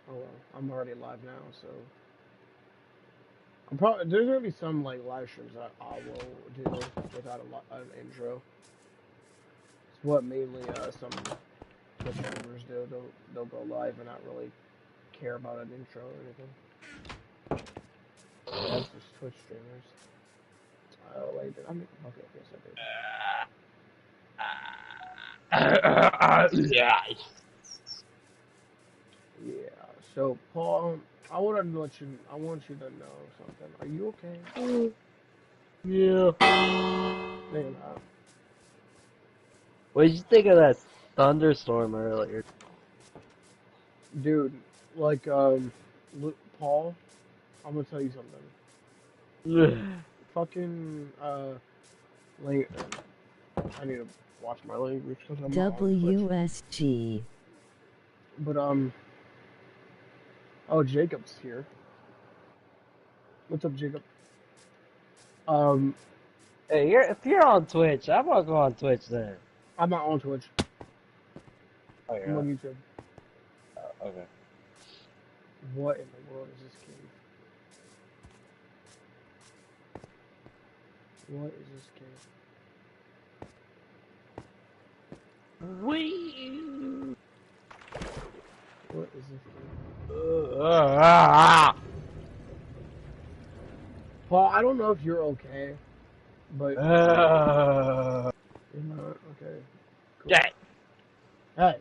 Oh well, I'm already live now, so I'm probably there's gonna be some like live streams that I will do without an intro. It's what mainly some Twitch streamers do. They'll go live and not really care about an intro or anything. That's just Twitch streamers. Oh wait, did I make? Okay, yes I did. Yeah. Yeah. So Paul, I want to let you. I want you to know something. Are you okay? Yeah. No, you're not. What did you think of that thunderstorm earlier? Dude, like Paul, I'm gonna tell you something. Fucking like I need to watch my language because I'm not on Twitch. WSG. But oh, Jacob's here. What's up, Jacob? Um, Hey, if you're on Twitch, I'm gonna go on Twitch then. I'm not on Twitch. Oh, I'm you're on not? YouTube. Oh, okay. What in the world is this game? What is this game? Wee. What is this game? Paul, I don't know if you're okay, but you're not okay. Cool. Shit. Hey,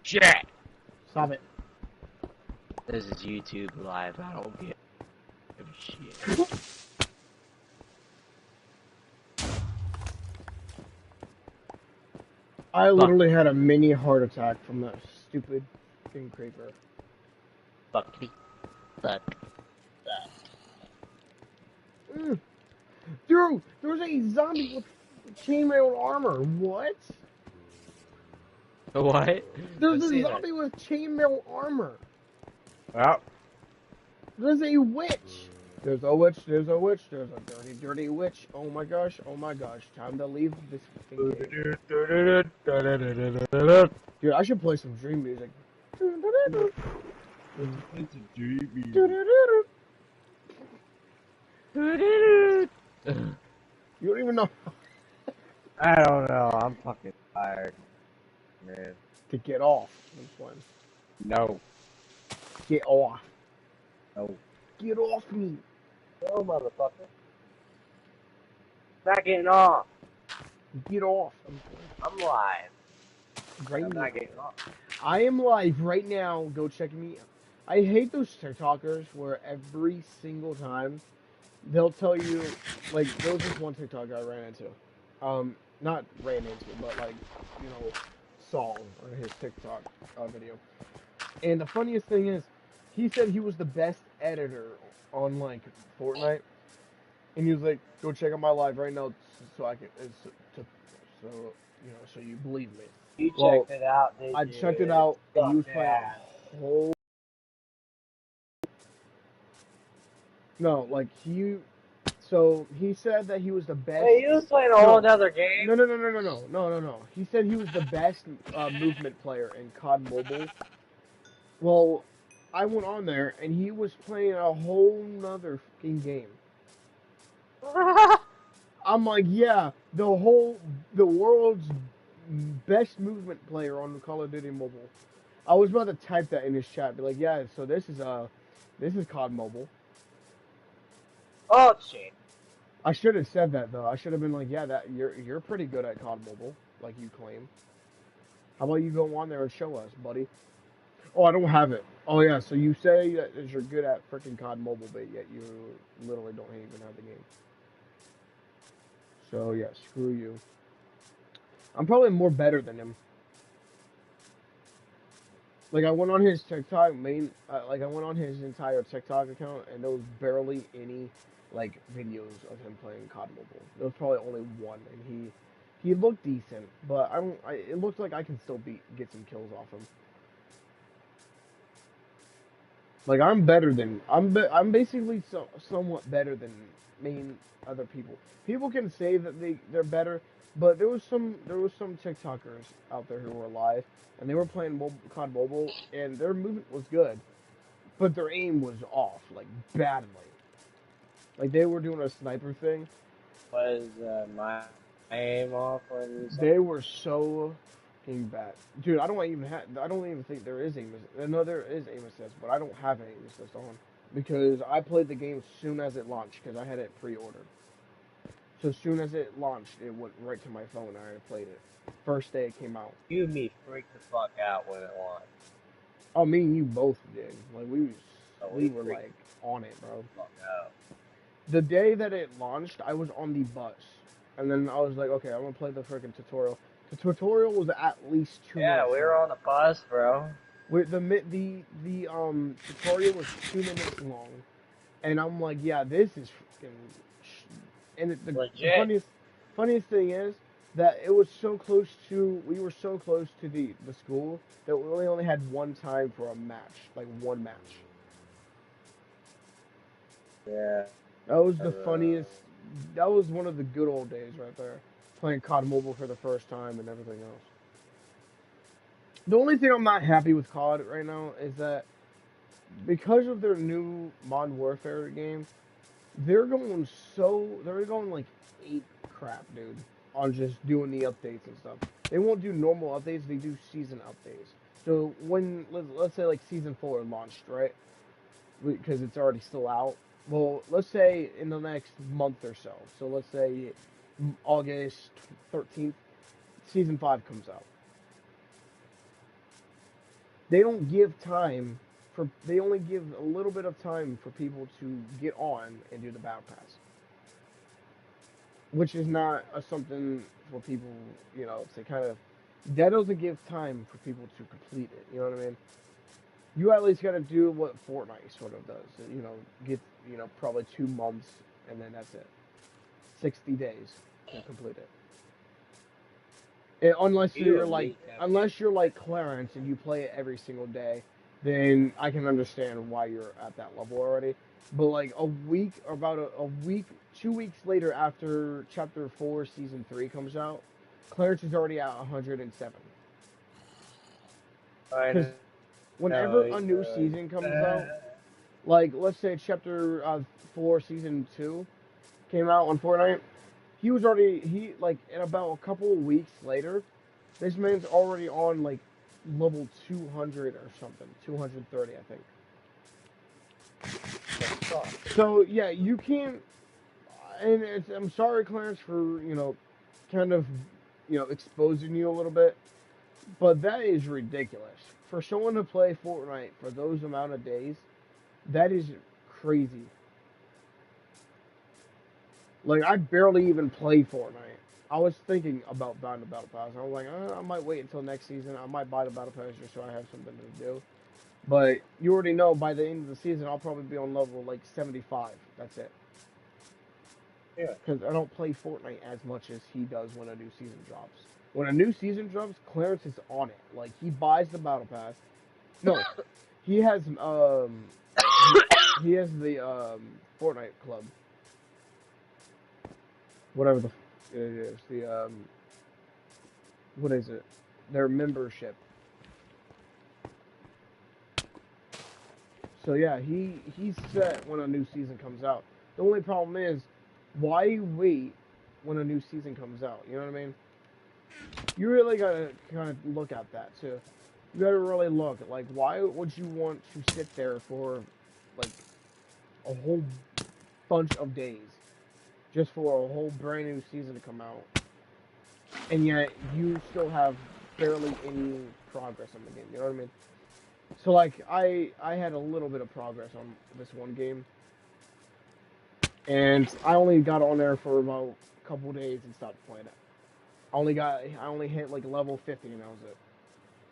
Shit. stop it. This is YouTube live. I don't give a shit. I literally had a mini heart attack from that stupid fucking creeper. Fuck me. Fuck. Dude, there was a zombie with chainmail armor. What? What? There's a zombie with chainmail armor. Well. There's a witch. There's a witch. There's a witch. There's a dirty, dirty witch. Oh my gosh. Oh my goch. Time to leave this fucking game. Dude, I should play some dream music. It's a dreamy. You don't even know I don't know. I'm fucking tired, man. to get off this one. No. Get off. No. Get off me. No, motherfucker. Not getting off. Get off. I'm live. Right I'm now. not getting off. I am live right now. Go check me. I hate those TikTokers where every single time they'll tell you, like, there was this one TikTok I ran into. Not ran into, but like, you know, saw on his TikTok video. And the funniest thing is, he said he was the best editor on like Fortnite, and he was like, "Go check out my live right now, so I can, so you know, so you believe me." You Well, checked it out, did I you? checked it out, and he was Fuck playing yeah. a whole. No, like he. So he said that he was the best. Wait, you was playing a whole other game? No. He said he was the best movement player in COD Mobile. Well, I went on there and he was playing a whole nother fucking game. I'm like, yeah, the world's best movement player on Call of Duty Mobile. I was about to type that in his chat, be like, yeah, so this is COD Mobile. Oh shit. I should have said that though. I should have been like, yeah, that you're pretty good at COD Mobile, like you claim. How about you go on there and show us, buddy? Oh, I don't have it. Oh yeah, so you say that you're good at freaking COD Mobile, but yet you literally don't even have the game. So yeah, screw you. I'm probably more better than him. Like I went on his TikTok like I went on his entire TikTok account, and there was barely any like videos of him playing COD Mobile. There was probably only one, and he looked decent, but it looks like I can still get some kills off him. Like I'm better than I'm basically somewhat better than other people. People can say that they're better, But there was some TikTokers out there who were live, and they were playing COD Mobile, and their movement was good, but their aim was off, like badly. Like they were doing a sniper thing. Was my aim off when you said? They were so fucking bad, dude. I don't even think there is aim assist. No, there is aim assist, but I don't have an aim assist on because I played the game as soon as it launched because I had it pre-ordered. So as soon as it launched, it went right to my phone and I played it. First day it came out. You and me freaked the fuck out when it launched. Oh, me and you both did. Like So we we were freaked like on it, bro. the fuck out. The day that it launched, I was on the bus, and then I was like, okay, I'm gonna play the freaking tutorial. The tutorial was at least 2 minutes Yeah, we were long. on the bus, bro. The tutorial was 2 minutes long, and I'm like, yeah, this is freaking. And the Legit. funniest thing is that it was so close to we were so close to the school that we only had one time for a match, like one match. Yeah. That was the Uh, funniest. That was one of the good old days right there, playing COD Mobile for the first time and everything else. The only thing I'm not happy with COD right now is that because of their new Modern Warfare game, they're going like ape crap, dude, on just doing the updates and stuff. They won't do normal updates; they do season updates. So when let's say like season 4 launched, right? Because it's already still out. Well, let's say in the next month or so. So let's say August 13th, season 5 comes out. They don't give time for. They only give a little bit of time for people to get on and do the battle pass, which is not something for people, to kind of. That doesn't give time for people to complete it. You know what I mean? You at least got to do what Fortnite sort of does. Get probably 2 months, and then that's it. 60 days to complete it. you and me kept getting. Unless you're like Clarence and you play it every single day, then I can understand why you're at that level already. But like a week, or about a week, 2 weeks later after Chapter 4 Season 3 comes out, Clarence is already at 107. I Because know. whenever a new season comes out, like let's say Chapter 4 Season 2 came out on Fortnite, he like in about a couple of weeks later, this man's already on like level 200 or something, 230, I think. So yeah, you can't. And I'm sorry, Clarence, for kind of exposing you a little bit, but that is ridiculous for someone to play Fortnite for those amount of days. That is crazy. Like I barely even play Fortnite. I was thinking about buying the Battle Pass. I was like, I might wait until next season. I might buy the Battle Pass just so I have something to do. But you already know by the end of the season, I'll probably be on level like 75. That's it. Yeah. Because I don't play Fortnite as much as he does when a new season drops. When a new season drops, Clarence is on it. Like he buys the Battle Pass. No, he has he has the Fortnite club, whatever it is. The what is it? Their membership. So yeah, he's set when a new season comes out. The only problem is, why wait when a new season comes out? You know what I mean? You really gotta kind of look at that too. You gotta really look at like why would you want to sit there for like a whole bunch of days just for a whole brand new season to come out, and yet you still have barely any progress on the game. You know what I mean? So like I had a little bit of progress on this one game, and I only got on there for about a couple days and stopped playing it. I only hit like level 50 and that was it.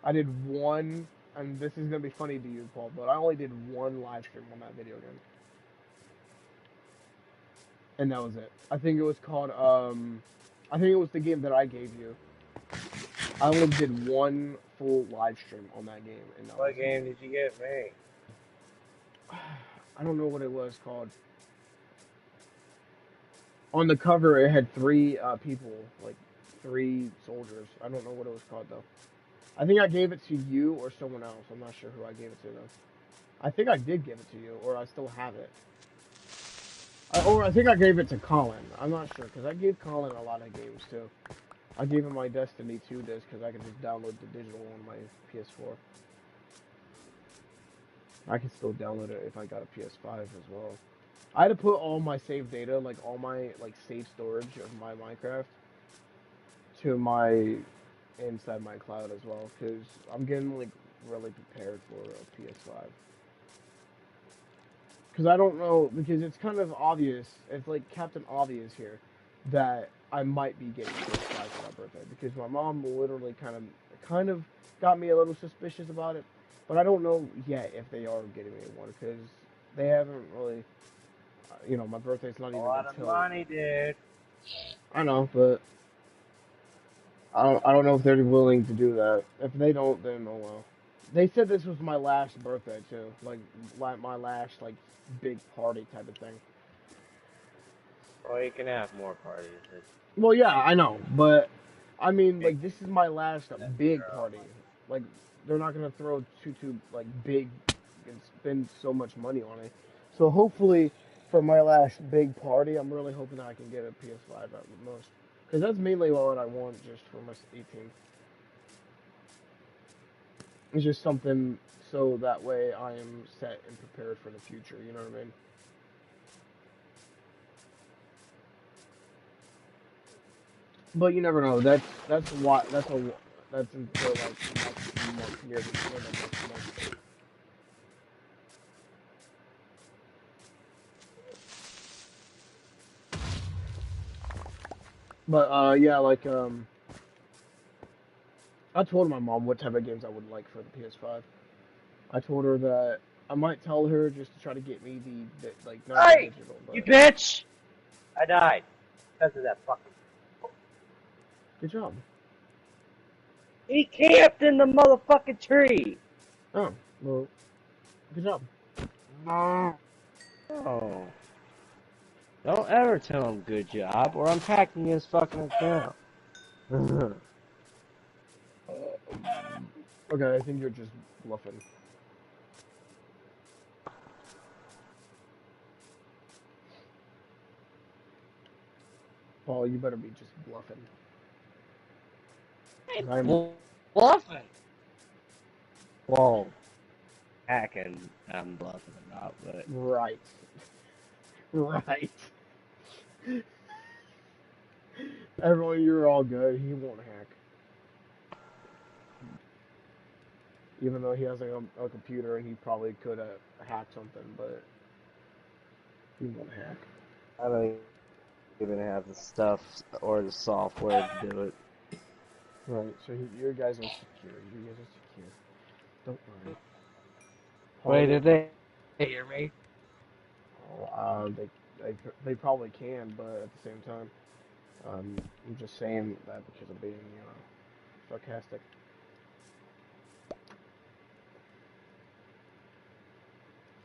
I did one, and this is gonna be funny to you, Paul, but I only did one live stream on that video game, and that was it. I think it was the game that I gave you. I only did one full live stream on that game, and that was What game did you get me? it. I don't know what it was called. On the cover, it had three people like 3 soldiers. I don't know what it was called though. I think I gave it to you or someone else. I'm not sure who I gave it to though. I think I did give it to you, or I still have it. Or I think I gave it to Colin. I'm not sure because I gave Colin a lot of games too. I gave him my Destiny 2 disc because I could just download the digital on my PS4. I can still download it if I got a PS5 as well. I had to put all my save data, like all my like save storage of my Minecraft, to my inside my cloud as well because I'm getting like really prepared for a PS5. Because I don't know, because it's kind of obvious, it's like Captain Obvious here, that I might be getting PS5 for my birthday. Because my mom literally kind of got me a little suspicious about it, but I don't know yet if they are getting me one because they haven't really, my birthday's not A even lot of until. money, dude. I know, but I don't know if they're willing to do that. If they don't, then oh well. They said this was my last birthday too, like my last like big party type of thing. Well, you can have more parties. It's Well, yeah, I know, but I mean, big. like this is my last That's big your party. Like they're not gonna throw too like big and spend so much money on it. So hopefully, for my last big party, I'm really hoping that I can get a PS5 at the most, because that's mainly what I want just for my 18th. It's just something so that way I am set and prepared for the future. You know what I mean? But you never know. That's what that's until like next month, near the end of next month. But yeah, like I told my mom what type of games I would like for the PS5. I told her that I might tell her just to try to get me the like not the Hey, digital, you but bitch! I died because of that fucking. good job. He camped in the motherfucking tree. Oh, well, good job. No. Oh. Don't ever tell him good job, or I'm hacking his fucking account. Okay, I think you're just bluffing. Paul, you better be just bluffing. 'Cause I'm Bluffing. Whoa. Hacking, I'm bluffing about, but right. Right. Everyone, you're all good. He won't hack. Even though he has a computer and he probably could hack something, but he won't hack. I don't even have the stuff or the software to do it. Right. So your guys are secure. You guys are secure. Don't worry. Wait, Paul, did they hear me? they they probably can, but at the same time, I'm just saying that because of being sarcastic.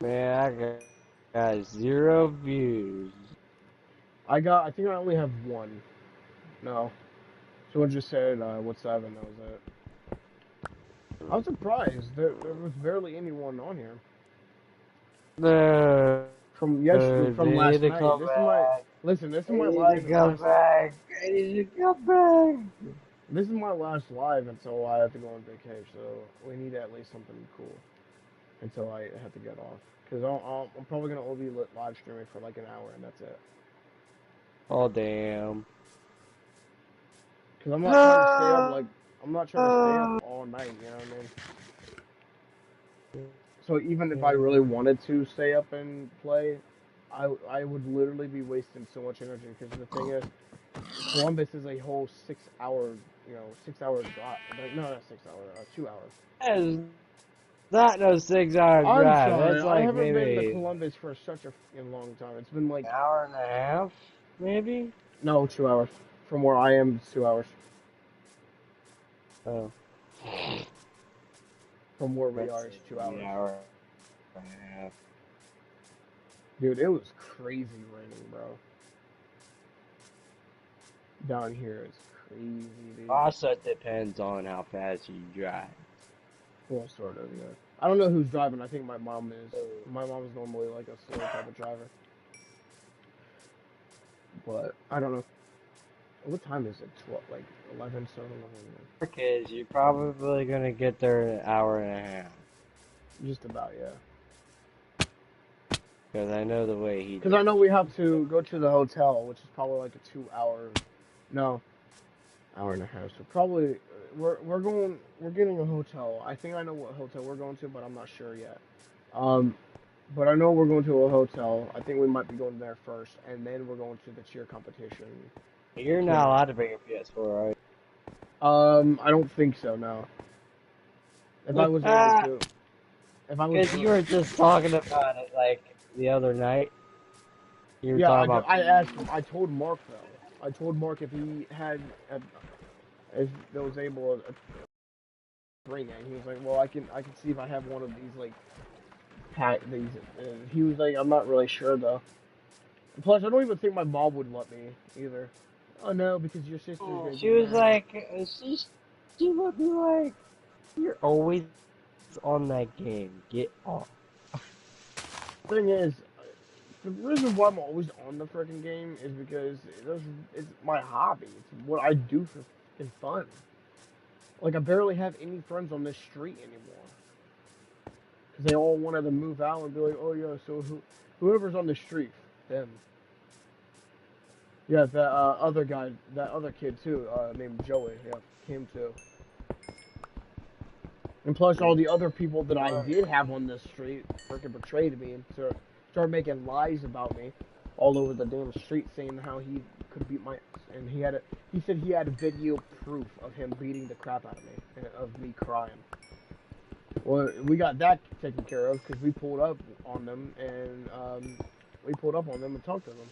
Man, I got 0 views. I think I only have one. No. Someone just said what's up, and that was it. I'm surprised. There was barely anyone on here No, from yesterday, from they need last to night. come This is my back. listen. This is They my need to live come last. back. They need to come back. This is my last live until I have to go on vacation. So we need at least something cool until I have to get off. Because I'm probably gonna only be live streaming for like an hour, and that's it. Oh, damn. Because I'm not trying to stay up like I'm not trying to stay up all night. You know what I mean? So even if I really wanted to stay up and play, I would literally be wasting so much energy. Because the thing is, Columbus is a whole 6 hour, 6 hour drive. Like, no, not 6 hour, 2 hours. That is not no 6 hour I'm drive. sorry, That's I like haven't been to maybe Columbus for such a long time. It's been like an hour and a half, maybe? no 2 hours from where I am. It's 2 hours Oh. from where we That's are. It's like 2 hours. an hour and a half. Dude, it was crazy raining, bro. Down here, it's crazy, dude. Also, it depends on how fast you drive. Well, sort of, yeah. I don't know who's driving. I think my mom is. My mom's normally like a slow type of driver. But I don't know. What time is it? 12, like 11, so 11. Because you're probably gonna get there in an hour and a half. Just about, yeah. Because I know the way he Because does. I know we have to go to the hotel, which is probably like a 2 hour, no, hour and a half. So probably we're getting a hotel. I think I know what hotel we're going to, but I'm not sure yet. Um, but I know we're going to a hotel. I think we might be going there first, and then we're going to the cheer competition. You're not Yeah. allowed to bring a PS4, right? I don't think so. No. If I was able to, if I was, Because you were just talking about it like the other night. You were yeah, talking about. I asked him. I told Mark though. I told Mark if he had, if they was able to bring it. He was like, well, I can see if I have one of these like these. And he was like, I'm not really sure though. Plus, I don't even think my mom would let me either. Oh no, because your sister's gonna She get was mad. like, she would be like, you're always on that game. Get off. Thing is, the reason why I'm always on the freaking game is because it's my hobby. It's what I do for fucking fun. Like I barely have any friends on this street anymore because they all wanted to move out and be like, oh yeah, so whoever's on the street, them. Yeah, that other guy, that other kid too, named Joey. Yeah, him too. And plus, all the other people that I did have on this street freaking betrayed me and started making lies about me all over the damn street, saying how he could beat my and he said he had video proof of him beating the crap out of me and of me crying. Well, we got that taken care of because we pulled up on them and talked to them.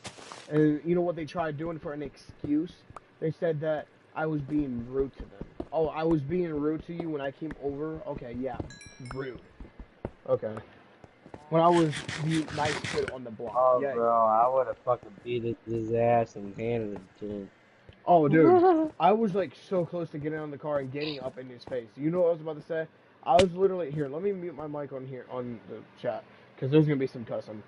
And you know what they tried doing for an excuse? They said that I was being rude to them. Oh, I was being rude to you when I came over? Okay, yeah, rude. Okay. When I was the nice kid on the block. Oh, Yeah. bro, I would have fucking beat his ass and handed it to him. Oh, dude. I was like so close to getting on the car and getting up in his face. You know what I was about to say? I was literally here. Let me mute my mic on here on the chat because there's gonna be some cussing.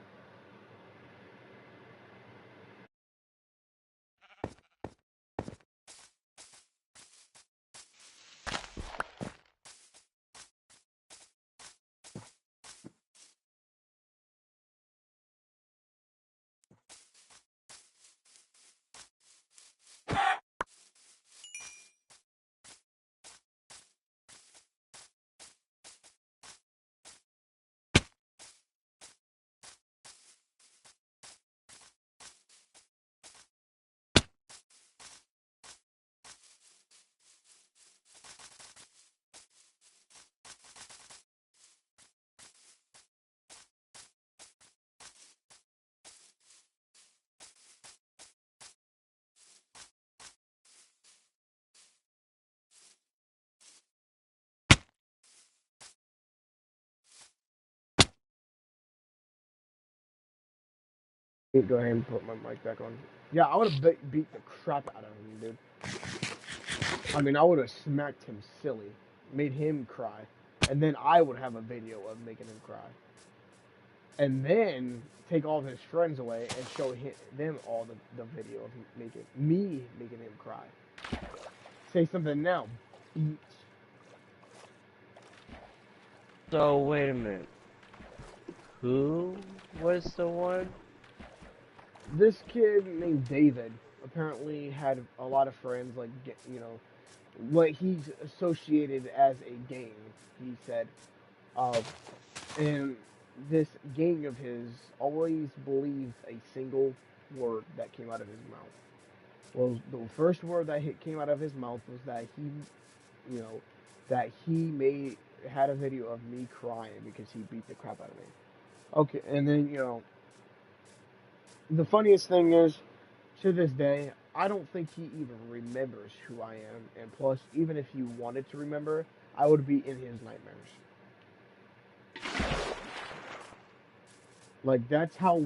Go ahead and put my mic back on. Yeah, I would have beat the crap out of him, dude. I mean, I would have smacked him silly, made him cry, and then I would have a video of making him cry. And then take all of his friends away and show them all the video of me making him cry. Say something now, bitch. So, wait a minute. Who was the one? This kid named David apparently had a lot of friends, like, what he's associated as a gang, he said. And this gang of his always believed a single word that came out of his mouth. Well, the first word that came out of his mouth was that he had a video of me crying because he beat the crap out of me. Okay, and then the funniest thing is, to this day, I don't think he even remembers who I am. And plus, even if he wanted to remember, I would be in his nightmares. Like that's how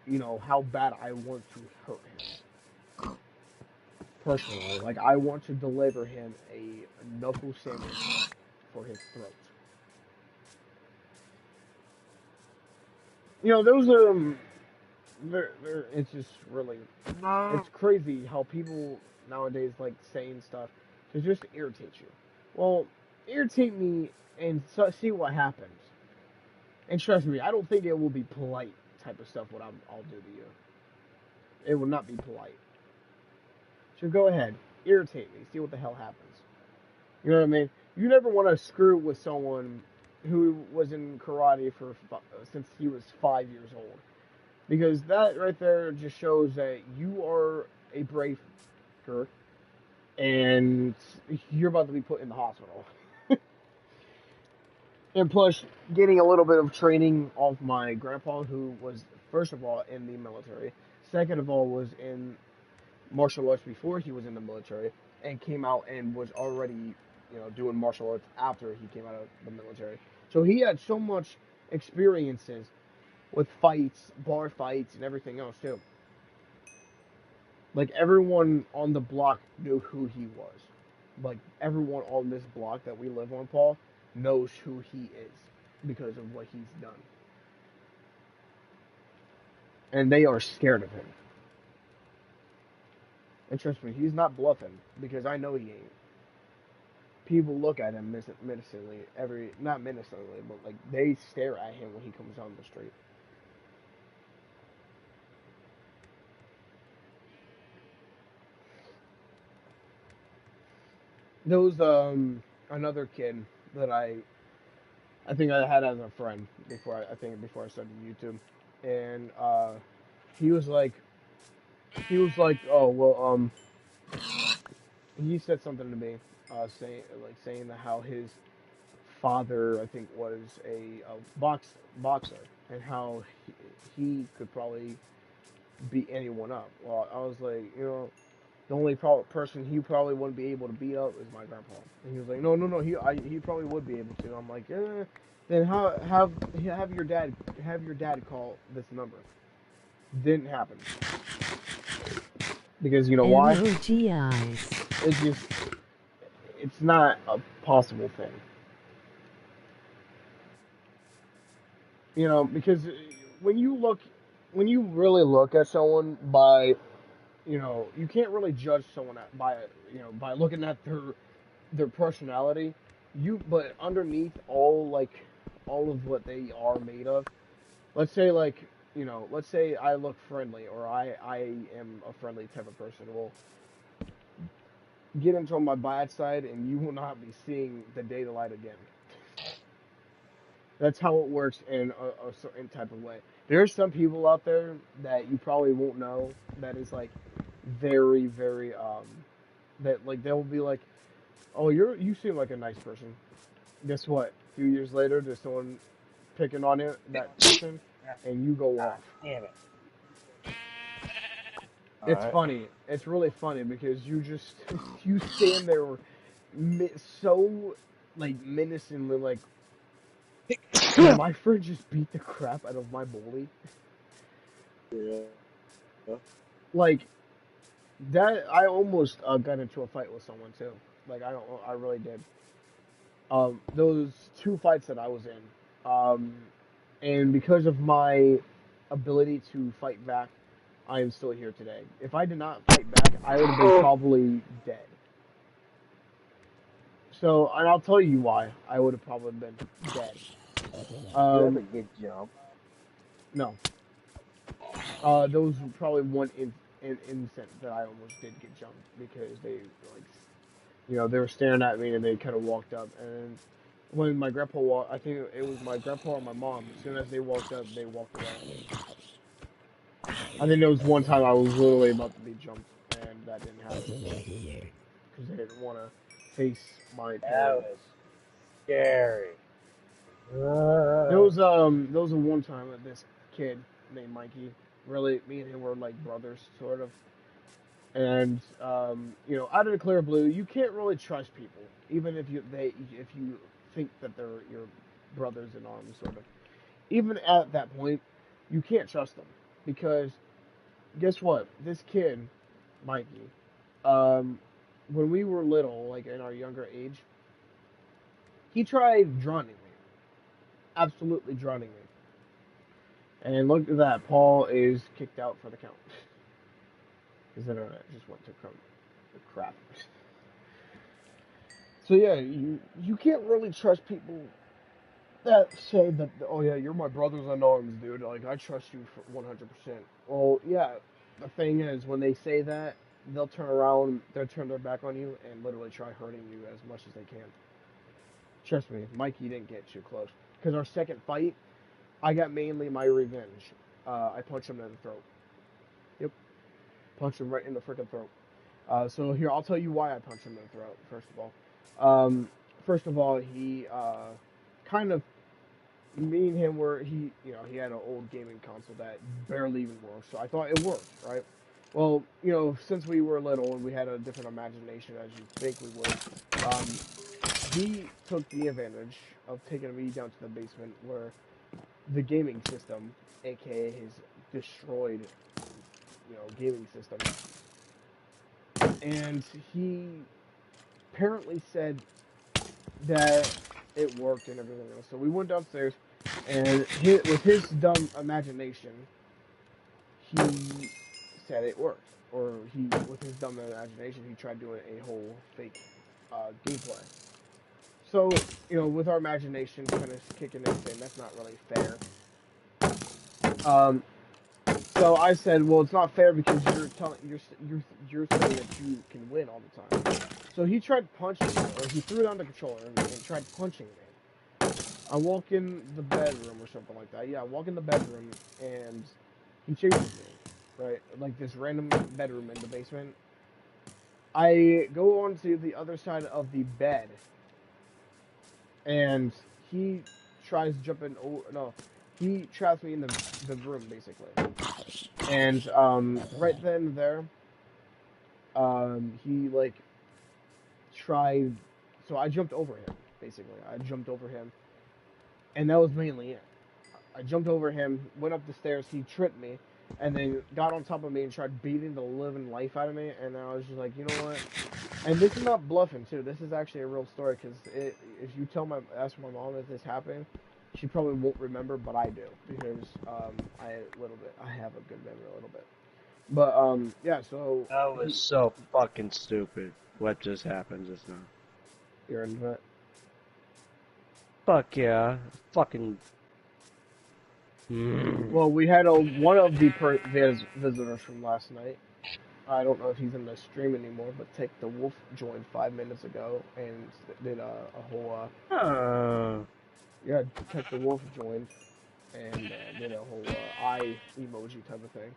bad I want to hurt him. personally. Like, I want to deliver him a knuckle sandwich for his throat. You know, those it's just really, it's crazy how people nowadays like saying stuff to just irritate you. Well, irritate me and see what happens. And trust me, I don't think it will be polite type of stuff what I'll do to you. It will not be polite. So go ahead, irritate me, see what the hell happens. You know what I mean? You never want to screw with someone who was in karate since he was 5 years old, because that right there just shows that you are a brave girl, and you're about to be put in the hospital. And plus, getting a little bit of training off my grandpa, who was first of all in the military, second of all was in martial arts before he was in the military, and came out and was already, doing martial arts after he came out of the military. So he had so much experiences with fights, bar fights, and everything else too. Like, everyone on the block knew who he was. Like, everyone on this block that we live on, Paul, knows who he is because of what he's done. And they are scared of him. And trust me, he's not bluffing, because I know he ain't. People look at him menacingly not menacingly, but like they stare at him when he comes down the street. There was another kid that I think I had as a friend before I started YouTube, and he was like oh well he said something to me, saying that how his father, I think, was a boxer, and how he could probably beat anyone up. Well, I was like, the only person he probably wouldn't be able to beat up is my grandpa. And he was like, no, he probably would be able to. I'm like, then have your dad call this number. Didn't happen, because you know why? Emojis. It's not a possible thing. Because when you really look at someone by, you can't really judge someone by looking at their personality. But underneath all of what they are made of, let's say let's say I look friendly, or I am a friendly type of person. Well, get into my bad side, and you will not be seeing the daylight again. That's how it works in a certain type of way. There are some people out there that you probably won't know, that is like very, very that like they'll be like, "Oh, you seem like a nice person." Guess what? A few years later, there's someone picking on that person, and you go off. Damn it. It's Alright. funny. It's really funny, because you just you stand there so like menacingly, like, did my friend just beat the crap out of my bully? Yeah. Like, that, I almost got into a fight with someone too. Like, I really did. Those two fights that I was in, and because of my ability to fight back, I am still here today. If I did not fight back, I would have been probably dead. So, and I'll tell you why I would have probably been dead. You ever Um, get jumped? no. There was probably one instant that I almost did get jumped, because they like, they were staring at me, and they kind of walked up, and when my grandpa walked, I think it was my grandpa or my mom. As soon as they walked up, they walked away. I think there was one time I was literally about to be jumped, and that didn't happen, because they didn't want to face my That pain. was scary. There was a one time that this kid named Mikey, really, me and him were like brothers, sort of. And out of the clear blue, you can't really trust people, even if you think that they're your brothers in arms, sort of. Even at that point, you can't trust them, because guess what? This kid, Mikey, um, when we were little, like in our younger age, he tried drowning me, absolutely drowning me. And look at that, Paul is kicked out for the count. His internet just went to crap. So yeah, you can't really trust people that say that, oh yeah, you're my brothers in arms, dude. Like I trust you for 100%. Well, yeah. The thing is, when they say that, they'll turn around, they'll turn their back on you and literally try hurting you as much as they can. Trust me, Mikey didn't get too close. Because our second fight, I got mainly my revenge. I punched him in the throat. Yep, punched him right in the freaking throat. So here, I'll tell you why I punched him in the throat. First of all, he kind of me and him were he had an old gaming console that barely even worked, so I thought it worked, right? Well, since we were little and we had a different imagination as you think we would, he took the advantage of taking me down to the basement where the gaming system, aka his destroyed, gaming system, and he apparently said that it worked and everything else. So we went downstairs, and with his dumb imagination, he said it worked. Or with his dumb imagination, he tried doing a whole fake gameplay. So, with our imagination kind of kicking in, saying that's not really fair. Um, so I said, well, it's not fair because you're saying that you can win all the time. So he tried punching me, or he threw down the controller and tried punching me. I walk in the bedroom or something like that. Yeah, I walk in the bedroom and he chases me, right? Like this random bedroom in the basement. I go onto the other side of the bed and he tries to jump in. Oh, no, he traps me in the room basically. And right then and there, he like tried. So I jumped over him basically. I jumped over him, and that was mainly it. I jumped over him, went up the stairs. He tripped me, and then got on top of me and tried beating the living life out of me. And I was just like, you know what? And this is not bluffing too. This is actually a real story because if you ask my mom if this happened, she probably won't remember, but I do because I have a good memory a little bit. But yeah. So That was so fucking stupid. What just happened just now? you're into it. Fuck yeah. Fucking. Well, we had one of the visitors from last night. I don't know if he's in the stream anymore, but Take the Wolf joined 5 minutes ago and did a whole yeah. Take the Wolf joined and did a whole eye emoji type of thing.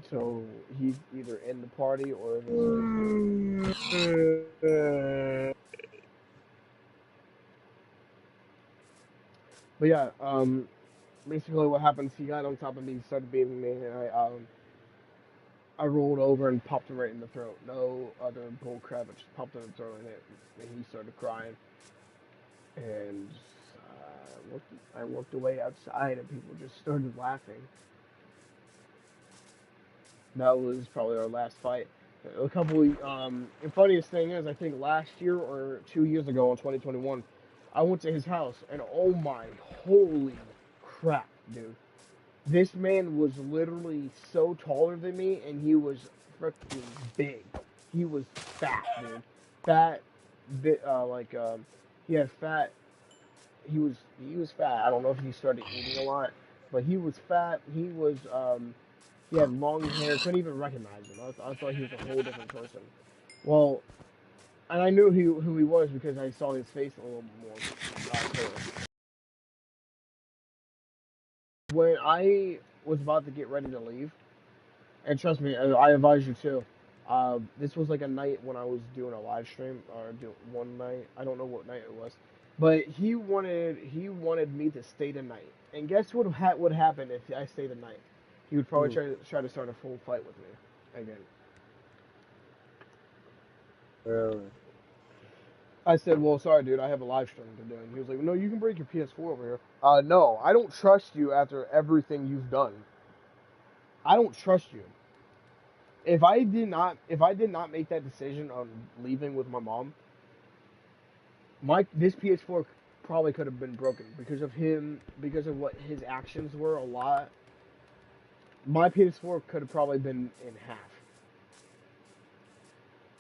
So he's either in the party or visiting. But yeah, basically what happens, he got on top of me, started beating me, and I rolled over and popped him right in the throat. No other bull crap, I just popped him in the throat and he started crying. And I walked away outside and people just started laughing. That was probably our last fight. A couple. The funniest thing is, I think last year or 2 years ago in 2021, I went to his house and oh my, holy crap, dude! This man was literally so taller than me, and he was freaking big. He was fat, dude. Fat, bit he had fat. He was fat. I don't know if he started eating a lot, but he was fat. He had long hair. Couldn't even recognize him. I thought he was a whole different person. Well, and I knew who he was because I saw his face a little more clearly. When I was about to get ready to leave, and trust me, I advise you too. This was like a night when I was doing a live stream, or one night. I don't know what night it was, but he wanted me to stay the night. And guess what would happen if I stayed the night? He would probably try to start a full fight with me again. Really? I said, well, sorry, dude, I have a live stream to do. And he was like, no, you can break your PS4 over here. No, I don't trust you after everything you've done. I don't trust you. if I did not make that decision on leaving with my mom, this PS4 probably could have been broken because of him, because of what his actions were. A lot. My PS4 could have probably been in half.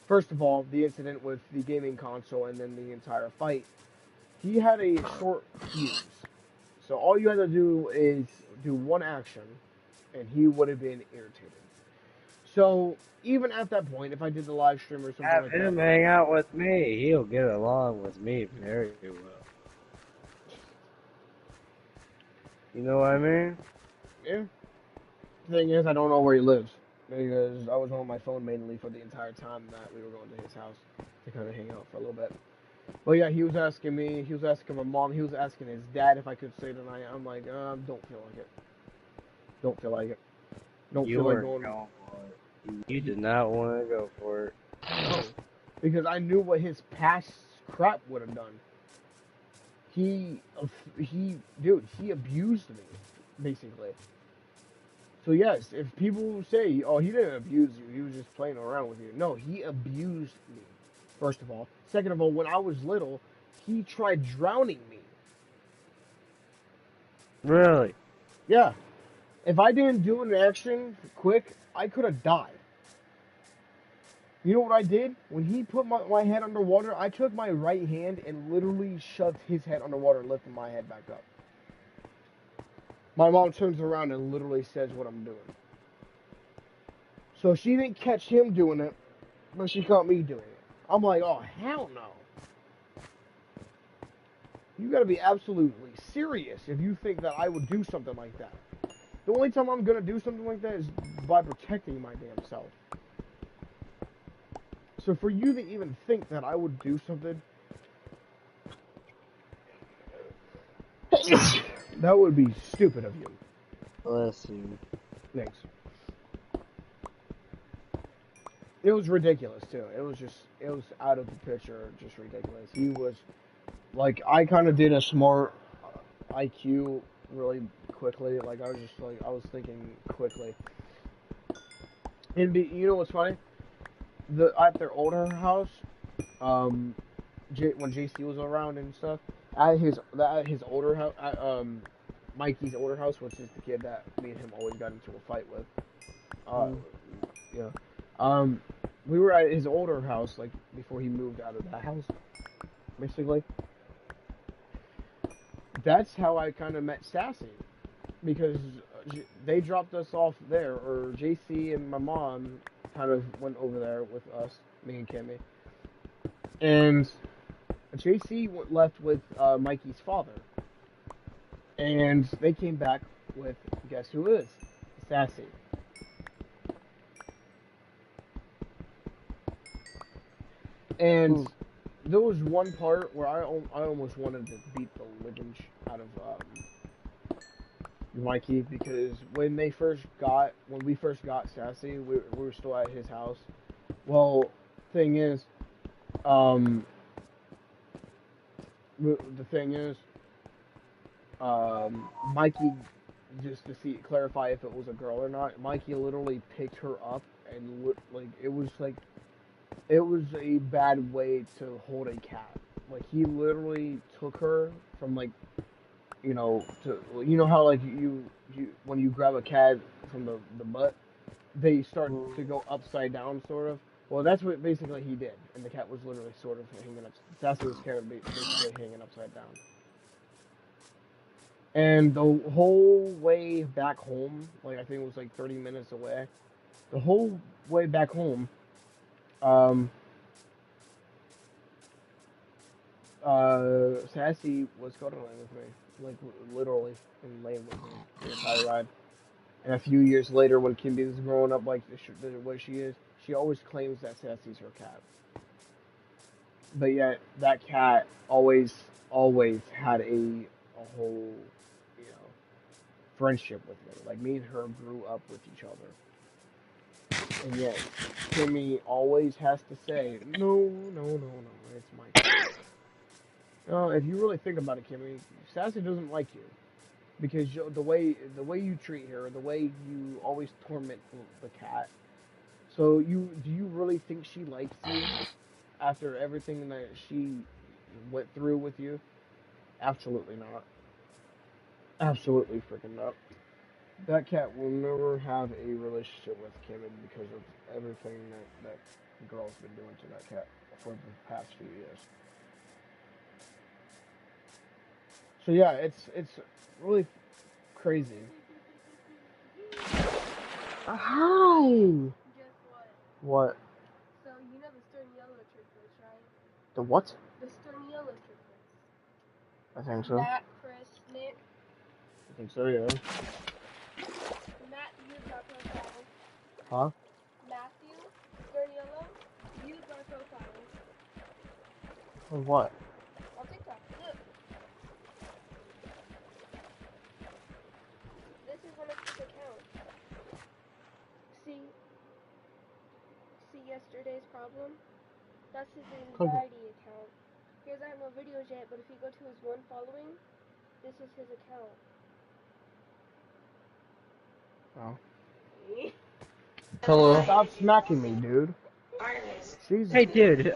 First of all, the incident with the gaming console and then the entire fight. He had a short fuse. So all you had to do is do one action, and he would have been irritated. So even at that point, if I did the live stream or something Have like that, him hang out with me. He'll get along with me very well. You know what I mean? yeah. The thing is, I don't know where he lives because I was on my phone mainly for the entire time that we were going to his house to kind of hang out for a little bit. But yeah, he was asking me, he was asking my mom, he was asking his dad if I could stay tonight. I'm like, don't feel like it. Don't feel like it. Don't You feel like weren't going. going for it. You did not want to go for it. No, because I knew what his past crap would have done. Dude, he abused me, basically. So yes, if people say, "Oh, he didn't abuse you, he was just playing around with you," no, he abused me. First of all, second of all, when I was little, he tried drowning me. Really? Yeah, if I didn't do an action quick, I could have died. You know what I did? When he put my head underwater, I took my right hand and literally shoved his head underwater and lifted my head back up. My mom turns around and literally says what I'm doing. So she didn't catch him doing it, but she caught me doing it. I'm like, oh, hell no. You gotta be absolutely serious if you think that I would do something like that. The only time I'm gonna do something like that is by protecting my damn self. So for you to even think that I would do something, that would be stupid of you. Bless you. Thanks. It was ridiculous too. It was out of the picture, just ridiculous. He was like, I kind of did a smart IQ really quickly. Like I was thinking quickly. And you know what's funny? At their older house, um, when JC was around and stuff, at his older house, Mikey's older house, which is the kid that me and him always got into a fight with. Yeah. Um, we were at his older house, like before he moved out of that house, basically. That's how I kind of met Sassy, because they dropped us off there, or JC and my mom kind of went over there with us, me and Kimmy, and JC left with Mikey's father, and they came back with, guess who is? Sassy. And there was one part where I almost wanted to beat the living out of Mikey, because when we first got Sassy, we were still at his house. Well, thing is, um, the thing is, Mikey, just to clarify if it was a girl or not, Mikey literally picked her up and it was a bad way to hold a cat. Like, he literally took her from, like, you know how, like, you when you grab a cat from the butt, they start to go upside down, sort of. Well, that's what basically he did, and the cat was literally sort of hanging up. Sassy was kind of basically hanging upside down. And the whole way back home, like, I think it was like 30 minutes away. The whole way back home, um, Sassy was cuddling with me, like literally, and laying with me the entire ride. And a few years later, when Kimby is growing up like the way she is, she always claims that Sassy's her cat. But yet, that cat always had a whole, friendship with me. Like, me and her grew up with each other. And yet, Kimmy always has to say, no, no, no, no, it's my cat. If you really think about it, Kimmy, Sassy doesn't like you because the way you treat her, the way you always torment the cat. So do you really think she likes you after everything that she went through with you? Absolutely not. Absolutely freaking not. That cat will never have a relationship with Kimmy because of everything that girl's been doing to that cat for the past few years. So yeah, it's really crazy. Hi. Guess what? What? So you know the Sturniolo triplets, right? The what? The Sturniolo triplets. I think so. Matt, Chris, Nick. I think so, yeah. Matt viewed my profile. Huh? Matthew Sturniolo viewed my profile For what? on TikTok. Look. This is one of his accounts. See yesterday's problem? That's his anxiety account. He doesn't have no videos yet, but if you go to his one following, this is his account. Oh. Hello. Stop smacking me, dude. Jesus. Hey, dude.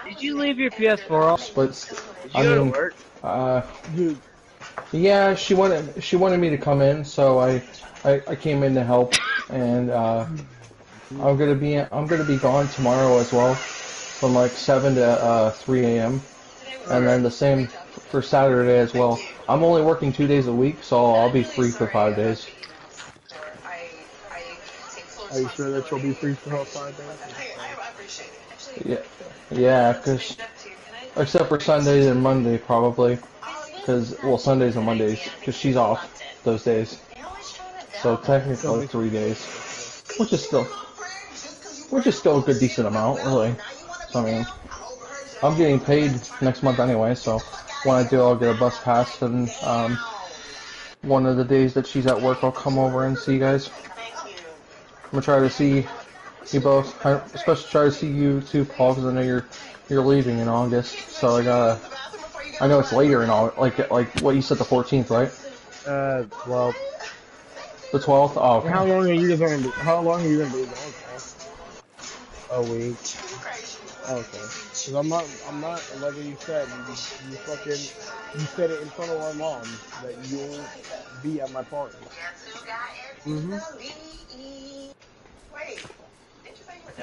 Did you leave your PS4 on? But Did you go to work? Dude. Yeah, she wanted me to come in, so I came in to help, and I'm gonna be gone tomorrow as well, from like 7 to 3 a.m. and then the same for Saturday as well. I'm only working 2 days a week, so I'll be free for 5 days. Are you sure that you'll be free for all 5 days? Yeah, cause except for Sunday and Monday probably, well, Sundays and Mondays, cause she's off those days. So technically 3 days, which is still a good decent amount, really. So, I mean, I'm getting paid next month anyway, so when I do, I'll get a bus pass, and one of the days that she's at work, I'll come over and see you guys. I'm gonna try to see you both. I especially try to see you too, Paul, because I know you're leaving in August. So I know it's later in August, like what you said, the 14th, right? Well, The 12th. Oh, okay. How long are you gonna be gone for? a week. Okay. Cause I'm not like what you said. You said it in front of our mom that you'll be at my party.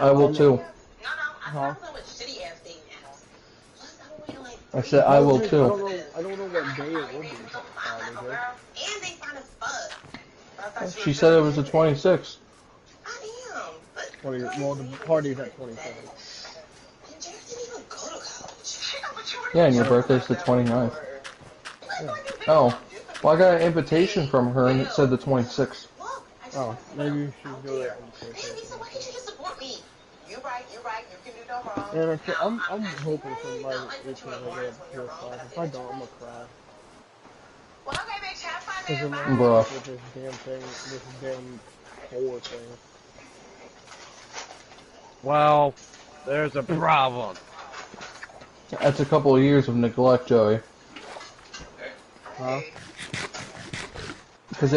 I will too. Huh? I said I will too. I don't know what day it will be. She said it was the 26th. Well, the party's at 27. Yeah, and your birthday's the 29th. Yeah. Oh, well, I got an invitation from her and it said the 26th. Oh, maybe you should do it. And I'm hoping somebody is gonna get a PS5. If I don't, I'm gonna cry. Because I'm Bruh. with this damn thing, this damn whole thing. Well, there's a problem. That's a couple of years of neglect, Joey. Huh? Because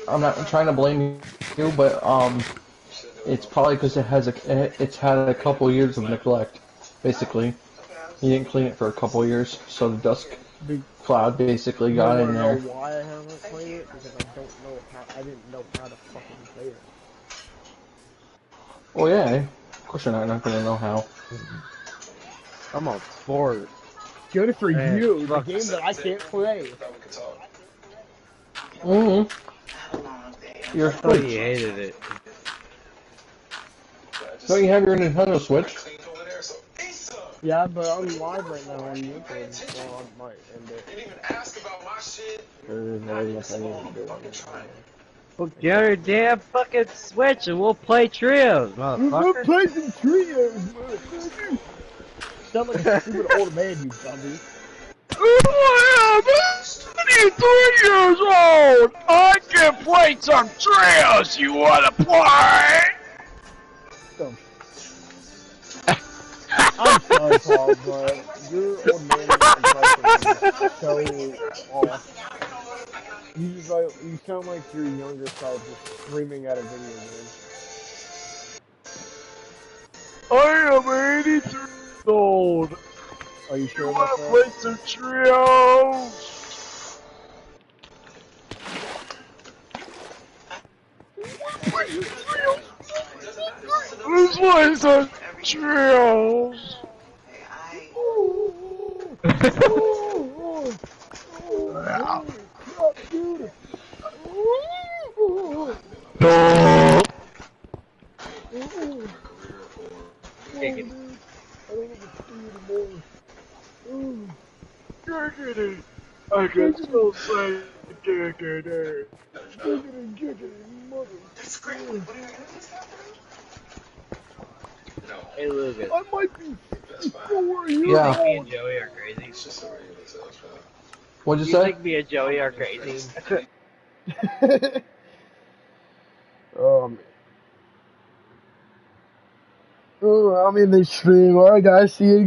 I'm not trying to blame you, but it's probably because it's had a couple of years of neglect, basically. You didn't clean it for a couple of years, so the dust cloud basically got in there. You know why I haven't played it? Because I didn't know how to fucking play it. Well, yeah, of course you're not gonna know how. I'm on sport. Good for you, the game that I can't play. You're I thought you hated it. Don't you have your Nintendo Switch? Yeah, but I'm live right now on YouTube, so I might end it. Well, get your damn fucking Switch and we'll play trios, motherfucker. We'll play some trios, motherfucker. Sound like a stupid old man, you dummy. I'm 23 years old! I can play some trios! You wanna play? So, I'm sorry, Paul, but your old man impression is so off. You sound like your younger self just screaming at a video game. I am 83 years old. Are you You sure wanna about that? play some trios? Let's play some trios. No. Giggity. I can still say giggity. Hey, Lucas. I might be 54 years You Yeah. think me old. and Joey are crazy? What'd you You say? think me and Joey are crazy? Man. Oh, I'm in the stream. Alright, guys. See you guys.